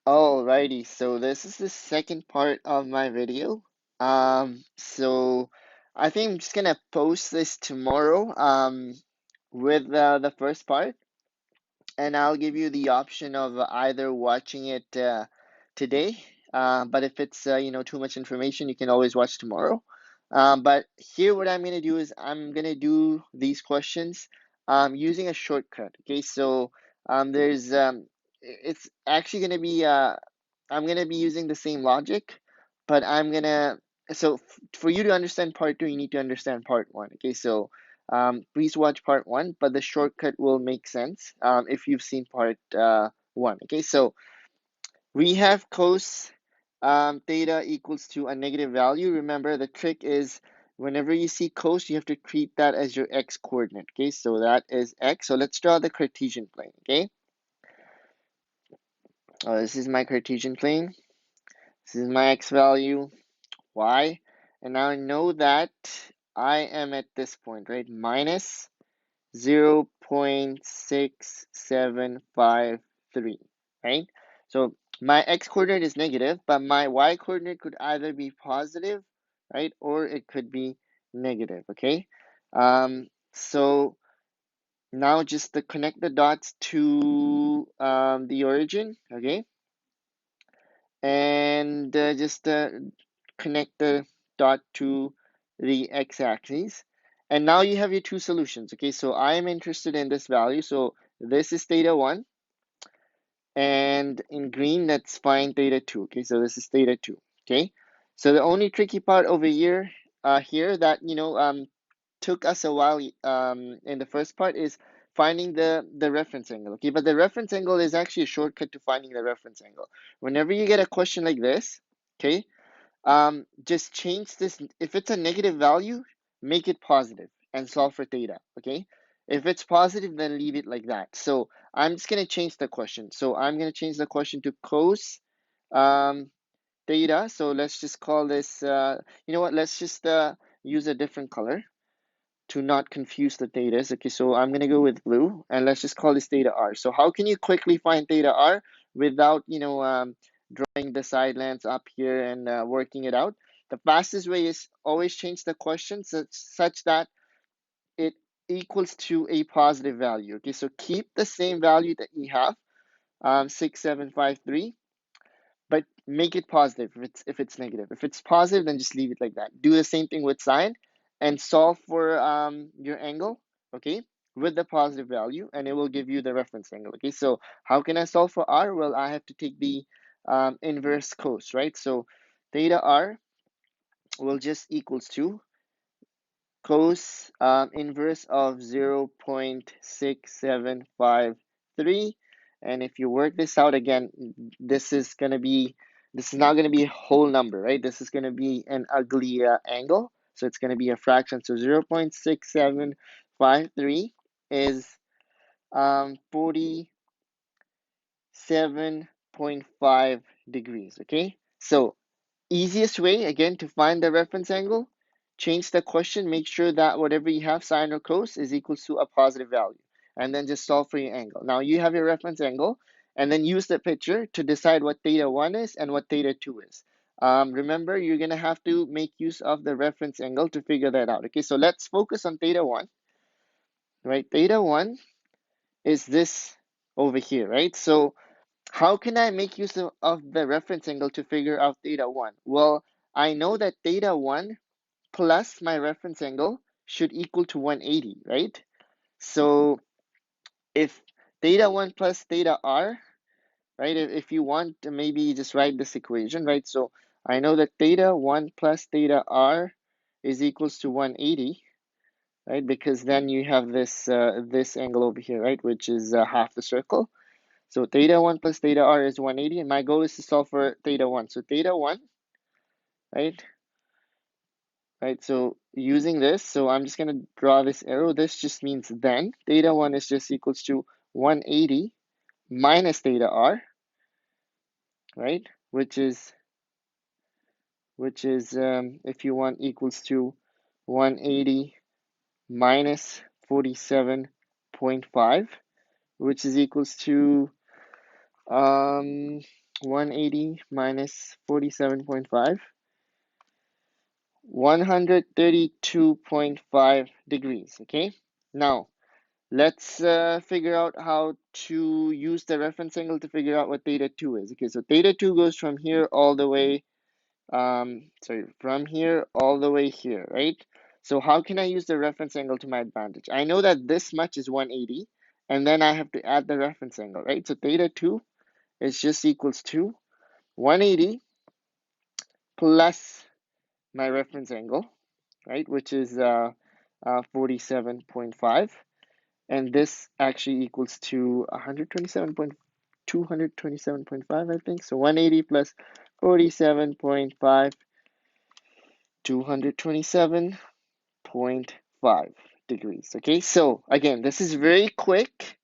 Alrighty, so this is the second part of my video. So I think I'm just gonna post this tomorrow, with the first part, and I'll give you the option of either watching it today, but if it's too much information, you can always watch tomorrow. But here, what I'm gonna do is I'm gonna do these questions using a shortcut. Okay, so there's it's actually gonna be I'm gonna be using the same logic, but I'm gonna so for you to understand part two, you need to understand part one. Okay, so please watch part one, but the shortcut will make sense if you've seen part one. Okay, so we have cos theta equals to a negative value. Remember, the trick is whenever you see cos, you have to treat that as your x coordinate. Okay, so that is x. So let's draw the Cartesian plane. Okay, this is my Cartesian plane. This is my x value, y, and now I know that I am at this point, right? Minus 0.6753, right? So my x coordinate is negative, but my y coordinate could either be positive, right, or it could be negative, okay? So now just to connect the dots to the origin, okay? And just connect the dot to the x-axis. And now you have your two solutions. Okay, so I am interested in this value. So this is theta 1. And in green, let's find theta 2. Okay, so this is theta 2. Okay, so the only tricky part over here, that, took us a while in the first part is finding the reference angle. Okay, but the reference angle is actually a shortcut to finding the reference angle. Whenever you get a question like this, okay, just change this. If it's a negative value, make it positive and solve for theta. Okay, if it's positive, then leave it like that. So I'm just gonna change the question. So I'm gonna change the question to cos um, theta. So let's just call this. You know what? Let's just use a different color to not confuse the thetas. Okay, so I'm gonna go with blue, and let's just call this theta r. So how can you quickly find theta r without drawing the side lengths up here and working it out? The fastest way is always change the question such that it equals to a positive value. Okay, so keep the same value that you have, 6753, but make it positive if it's negative. If it's positive, then just leave it like that. Do the same thing with sine and solve for your angle, okay, with the positive value, and it will give you the reference angle. Okay, so how can I solve for r? Well, I have to take the inverse cos, right? So theta r will just equals to cos inverse of 0.6753. And if you work this out again, this is going to be, this is not going to be a whole number, right? This is going to be an ugly angle. So it's going to be a fraction. So 0.6753 is 47.5 degrees, okay? So easiest way, again, to find the reference angle, change the question, make sure that whatever you have, sine or cos, is equals to a positive value, and then just solve for your angle. Now you have your reference angle, and then use the picture to decide what theta 1 is and what theta 2 is. Remember, you're going to have to make use of the reference angle to figure that out. Okay, so let's focus on theta 1, right? Theta 1 is this over here, right? So how can I make use of the reference angle to figure out theta 1? Well, I know that theta 1 plus my reference angle should equal to 180, right? So if theta 1 plus theta r, right, if you want to maybe just write this equation, right? So I know that theta 1 plus theta r is equals to 180, right? Because then you have this angle over here, right, which is half the circle. So theta 1 plus theta r is 180, and my goal is to solve for theta 1. So theta 1, right? Right, so using this, so I'm just going to draw this arrow. This just means then theta 1 is just equals to 180 minus theta r, right? Which is if you want, equals to 180 minus 47.5, which is equals to 180 minus 47.5, 132.5 degrees, okay? Now, let's figure out how to use the reference angle to figure out what theta 2 is. Okay, so theta 2 goes from here all the way, from here all the way here, right? So how can I use the reference angle to my advantage? I know that this much is 180, and then I have to add the reference angle, right? So theta 2 is just equals to 180 plus my reference angle, right, which is 47.5, and this actually equals to 227.5, I think. So 180 plus 47.5, 227.5 degrees. Okay, so again, this is very quick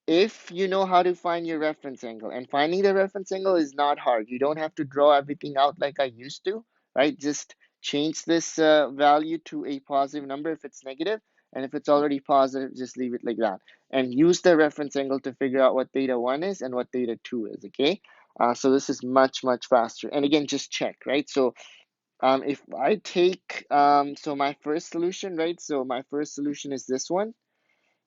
if you know how to find your reference angle, and finding the reference angle is not hard. You don't have to draw everything out like I used to, right? Just change this value to a positive number if it's negative, and if it's already positive, just leave it like that, and use the reference angle to figure out what theta 1 is and what theta 2 is. Okay, so this is much faster, and again, just check, right? So if I take so my first solution, right, so my first solution is this one.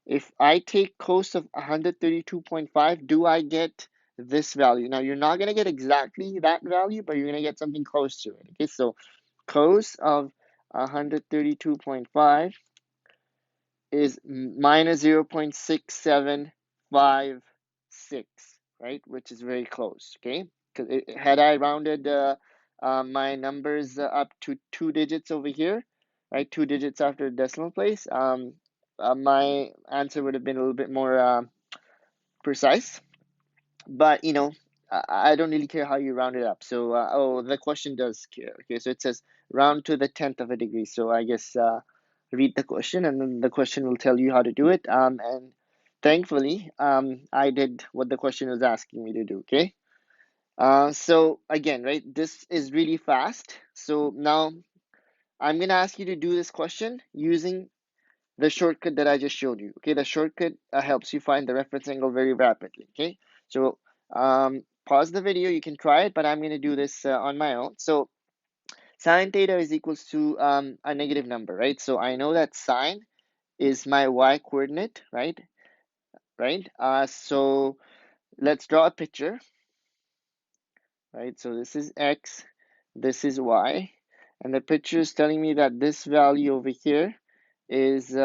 If I take cos of 132.5, do I get this value? Now, you're not going to get exactly that value, but you're going to get something close to it. Okay, so cos of 132.5 is minus 0.6756, right? Which is very close, okay? Because had I rounded my numbers up to 2 digits over here, right? 2 digits after the decimal place, my answer would have been a little bit more precise. But I don't really care how you round it up. So oh, the question does care. Okay, so it says round to the 10th of a degree. So I guess read the question, and then the question will tell you how to do it. And thankfully, I did what the question was asking me to do. Okay. So again, right, this is really fast. So now I'm gonna ask you to do this question using the shortcut that I just showed you. Okay, the shortcut helps you find the reference angle very rapidly. Okay, so pause the video, you can try it, but I'm going to do this on my own. So sine theta is equals to a negative number, right? So I know that sine is my y coordinate, right? So let's draw a picture, right? So this is x, this is y, and the picture is telling me that this value over here is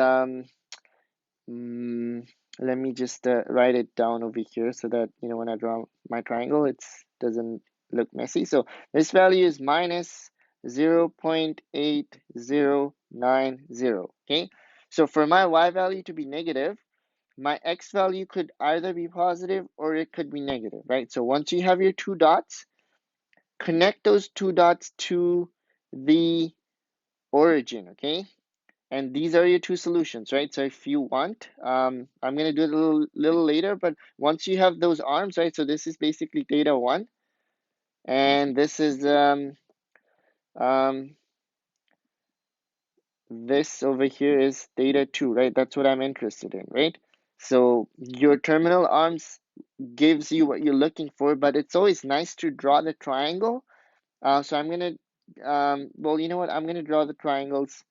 let me just write it down over here so that when I draw my triangle, it doesn't look messy. So this value is minus 0.8090. Okay, so for my y value to be negative, my x value could either be positive or it could be negative, right? So once you have your two dots, connect those two dots to the origin. Okay, and these are your two solutions, right? So if you want, I'm going to do it a little later, but once you have those arms, right? So this is basically theta 1, and this is um, this over here is theta 2, right? That's what I'm interested in, right? So your terminal arms gives you what you're looking for, but it's always nice to draw the triangle. So I'm going to, well, you know what? I'm going to draw the triangles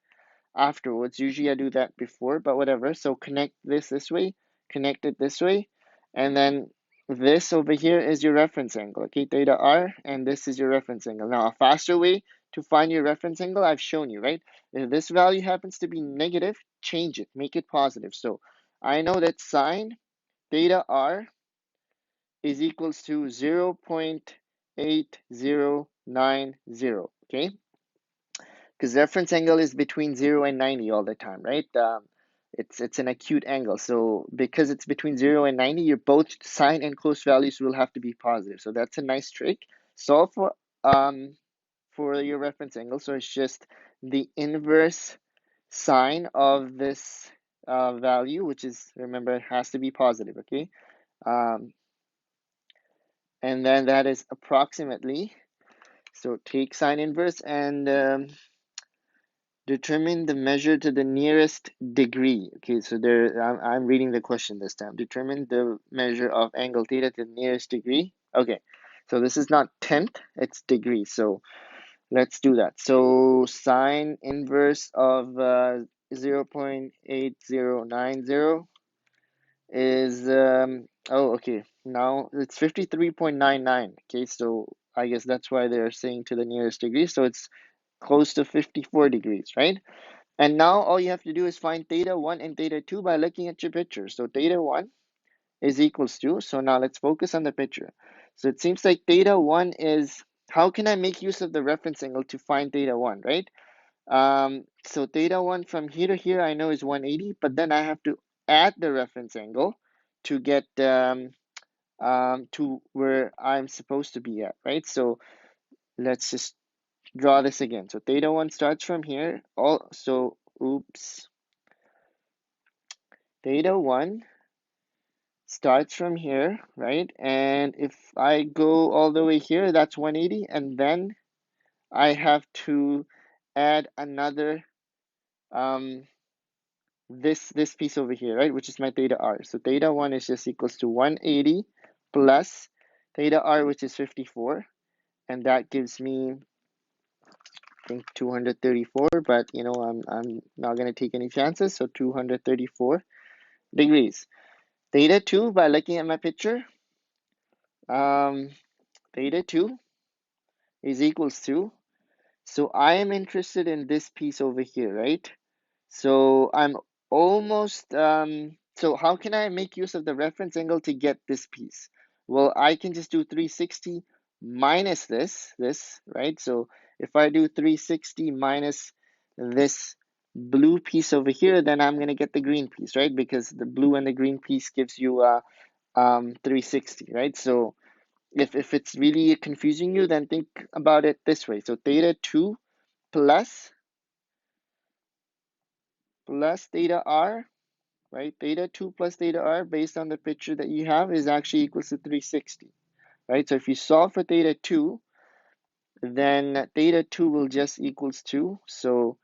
afterwards. Usually I do that before, but whatever. So connect this way, connect it this way, and then this over here is your reference angle, okay, theta r, and this is your reference angle. Now, a faster way to find your reference angle, I've shown you, right? If this value happens to be negative, change it, make it positive. So I know that sine theta r is equals to 0.8090, okay? Because reference angle is between 0 and 90 all the time, right? It's an acute angle. So because it's between 0 and 90, your both sine and cos values will have to be positive. So that's a nice trick. Solve for your reference angle. So it's just the inverse sine of this value, which is, remember, it has to be positive, okay? And then that is approximately, so take sine inverse and determine the measure to the nearest degree. Okay, so there, I'm reading the question this time. Determine the measure of angle theta to the nearest degree. Okay, So this is not tenth, it's degrees. So let's do that. So sine inverse of 0.8090 is, oh, okay. Now it's 53.99. Okay, so I guess that's why they're saying to the nearest degree. So it's close to 54 degrees, right? And now all you have to do is find theta 1 and theta 2 by looking at your picture. So theta 1 is equals to, so now let's focus on the picture. So it seems like theta 1 is, how can I make use of the reference angle to find theta 1, right? So theta 1 from here to here I know is 180, but then I have to add the reference angle to get to where I'm supposed to be at, right? So let's just draw this again. So theta 1 starts from here. Theta 1 starts from here, right? And if I go all the way here, that's 180, and then I have to add another this piece over here, right? Which is my theta r. So theta 1 is just equals to 180 plus theta r, which is 54, and that gives me, I think, 234, but you know, I'm not gonna take any chances. So 234 degrees. Theta 2, by looking at my picture, um, theta 2 is equals to, so I am interested in this piece over here, right? So I'm almost, so how can I make use of the reference angle to get this piece? Well, I can just do 360 minus this, right? So if I do 360 minus this blue piece over here, then I'm going to get the green piece, right? Because the blue and the green piece gives you 360, right? So if it's really confusing you, then think about it this way. So theta 2 plus theta r, right? Theta 2 plus theta r based on the picture that you have is actually equals to 360, right? So if you solve for theta 2, then theta 2 will just equals 2. So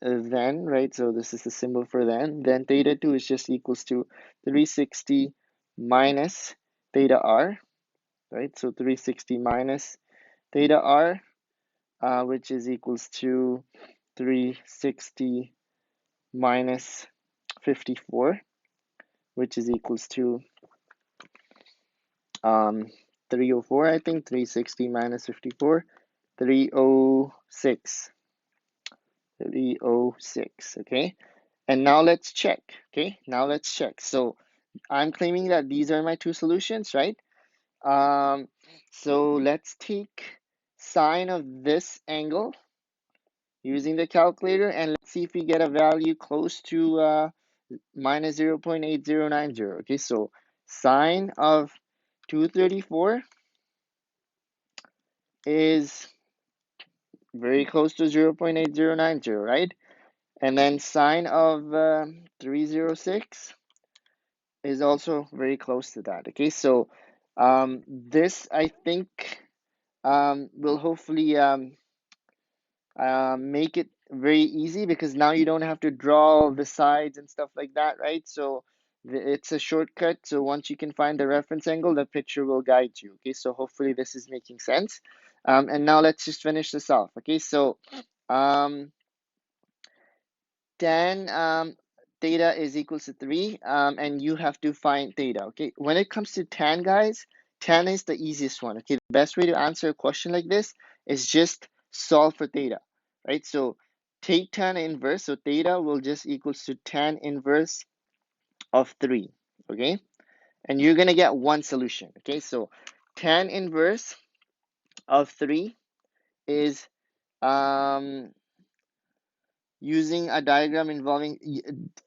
then, right? So this is the symbol for then theta 2 is just equals to 360 minus theta r, right? So 360 minus theta r, which is equals to 360 minus 54, which is equals to 304, I think. 360 minus 54, 306. 306, okay? And now let's check, okay? Now let's check. So I'm claiming that these are my two solutions, right? So let's take sine of this angle using the calculator, and let's see if we get a value close to minus 0.8090. Okay, so sine of 234 is very close to 0.8090, right? And then sine of 306 is also very close to that. Okay, so this, I think, will hopefully make it very easy, because now you don't have to draw the sides and stuff like that, right? So it's a shortcut. So once you can find the reference angle, the picture will guide you. Okay, so hopefully this is making sense. And now let's just finish this off. Okay, so tan theta is equals to 3, and you have to find theta. Okay, when it comes to tan, guys, tan is the easiest one. Okay, the best way to answer a question like this is just solve for theta, right? So take tan inverse, so theta will just equals to tan inverse of 3. Okay, and you're gonna get one solution. Okay, so tan inverse of 3 is using a diagram involving,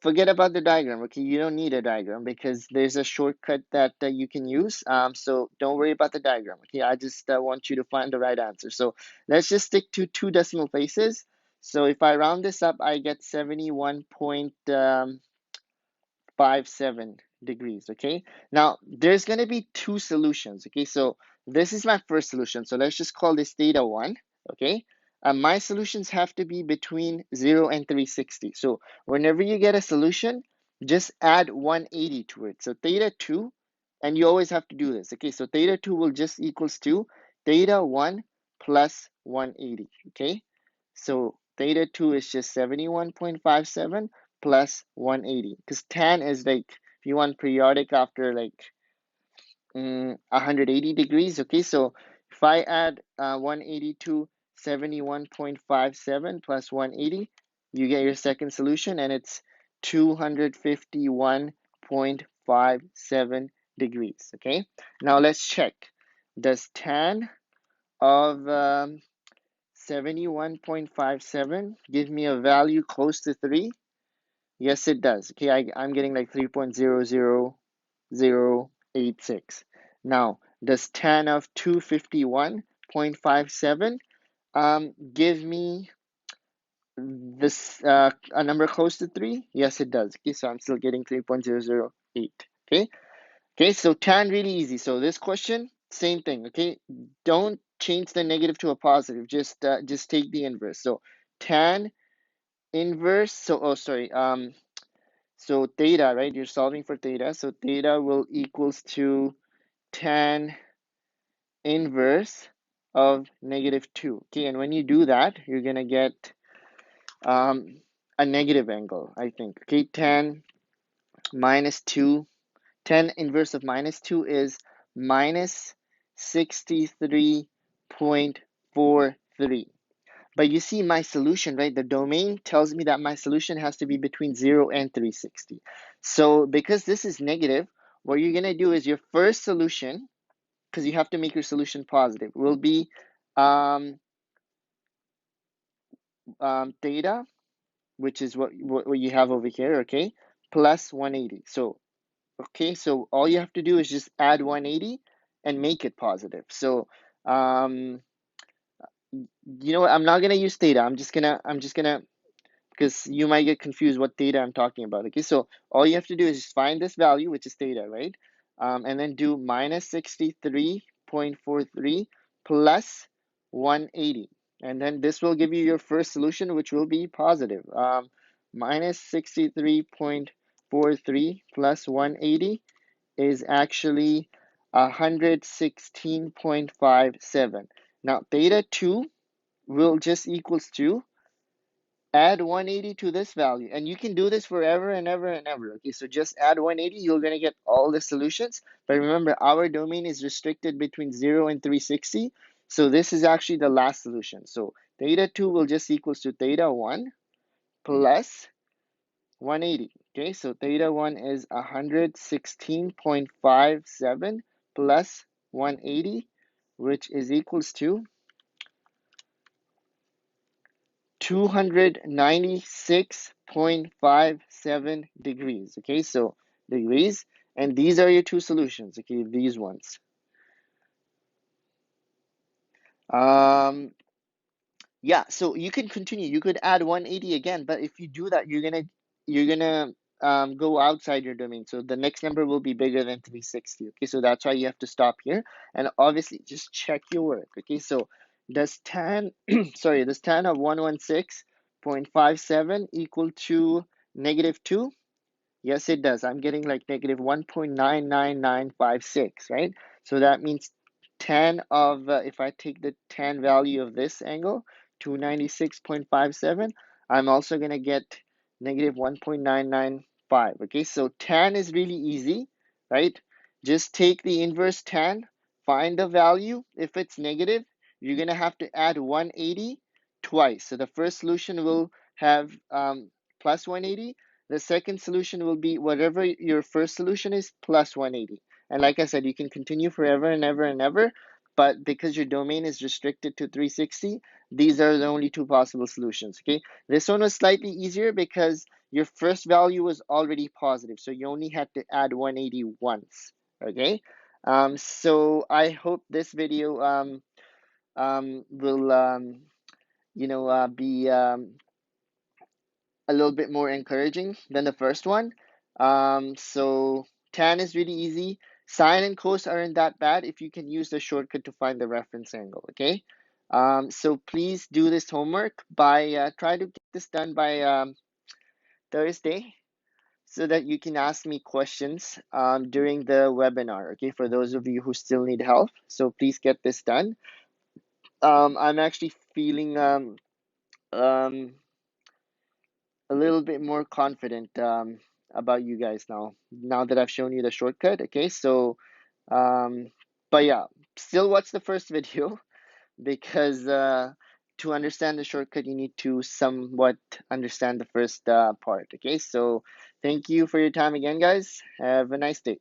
forget about the diagram. Okay, you don't need a diagram because there's a shortcut that you can use. So don't worry about the diagram. Okay, I just want you to find the right answer. So let's just stick to two decimal places. So if I round this up, I get 71.57 degrees. Okay, now there's going to be two solutions. Okay, so this is my first solution, so let's just call this theta 1. Okay, my solutions have to be between 0 and 360. So whenever you get a solution, just add 180 to it. So theta 2 and you always have to do this. Okay, so theta 2 will just equals to theta 1 plus 180. Okay, so theta 2 is just 71.57 plus 180, because tan is like, if you want periodic after like 180 degrees. Okay, so if I add 180 to 71.57 plus 180, you get your second solution, and it's 251.57 degrees. Okay, now let's check. Does tan of 71.57 give me a value close to 3? Yes, it does. Okay, I'm getting like 3.00086. Now, does tan of 251.57 give me this a number close to 3? Yes, it does. Okay, so I'm still getting 3.008. Okay, okay, so tan really easy. So this question, same thing. Okay, don't change the negative to a positive. Just take the inverse. So tan inverse. So oh sorry. So theta, right? You're solving for theta. So theta will equals to tan inverse of -2. Okay, and when you do that, you're gonna get um, a negative angle, I think. Okay, tan minus 2, tan inverse of -2 is minus 63.43. But you see my solution, right? The domain tells me that my solution has to be between 0 and 360. So because this is negative, what you're going to do is your first solution, because you have to make your solution positive, will be um, theta, which is what you have over here, okay, plus 180. So, okay, so all you have to do is just add 180 and make it positive. So, you know what? I'm not going to use theta. I'm just gonna because you might get confused what theta I'm talking about. Okay, so all you have to do is just find this value, which is theta, right? And then do minus 63.43 plus 180. And then this will give you your first solution, which will be positive. Minus 63.43 plus 180 is actually 116.57. Now, theta 2 will just equals to add 180 to this value, and you can do this forever and ever and ever. Okay, so just add 180, you're going to get all the solutions. But remember, our domain is restricted between 0 and 360, so this is actually the last solution. So theta 2 will just equals to theta 1 plus 180. Okay, so theta 1 is 116.57 plus 180, which is equals to 296.57 degrees. Okay, so degrees, and these are your two solutions. Okay, these ones. Yeah, so you can continue. You could add 180 again, but if you do that, you're gonna go outside your domain. So the next number will be bigger than 360. Okay, so that's why you have to stop here. And obviously, just check your work. Okay, so does tan sorry, does tan of 116.57 equal to -2? Yes, it does. I'm getting like negative 1.99956, right? So that means tan of, if I take the tan value of this angle, 296.57, I'm also going to get negative 1.995. Okay, so tan is really easy, right? Just take the inverse tan, find the value. If it's negative, you're going to have to add 180 twice. So the first solution will have plus 180. The second solution will be whatever your first solution is plus 180. And like I said, you can continue forever and ever and ever, but because your domain is restricted to 360, these are the only two possible solutions, okay? This one was slightly easier because your first value was already positive, so you only had to add 180 once, okay? So I hope this video will, be a little bit more encouraging than the first one. So tan is really easy. Sine and cos aren't that bad if you can use the shortcut to find the reference angle, okay? So please do this homework by, try to get this done by Thursday. so that you can ask me questions during the webinar, okay, for those of you who still need help. So please get this done. I'm actually feeling um, a little bit more confident about you guys now that I've shown you the shortcut, okay? So, um, but yeah, still watch the first video because to understand the shortcut, you need to somewhat understand the first part, okay? So, thank you for your time again, guys. Have a nice day.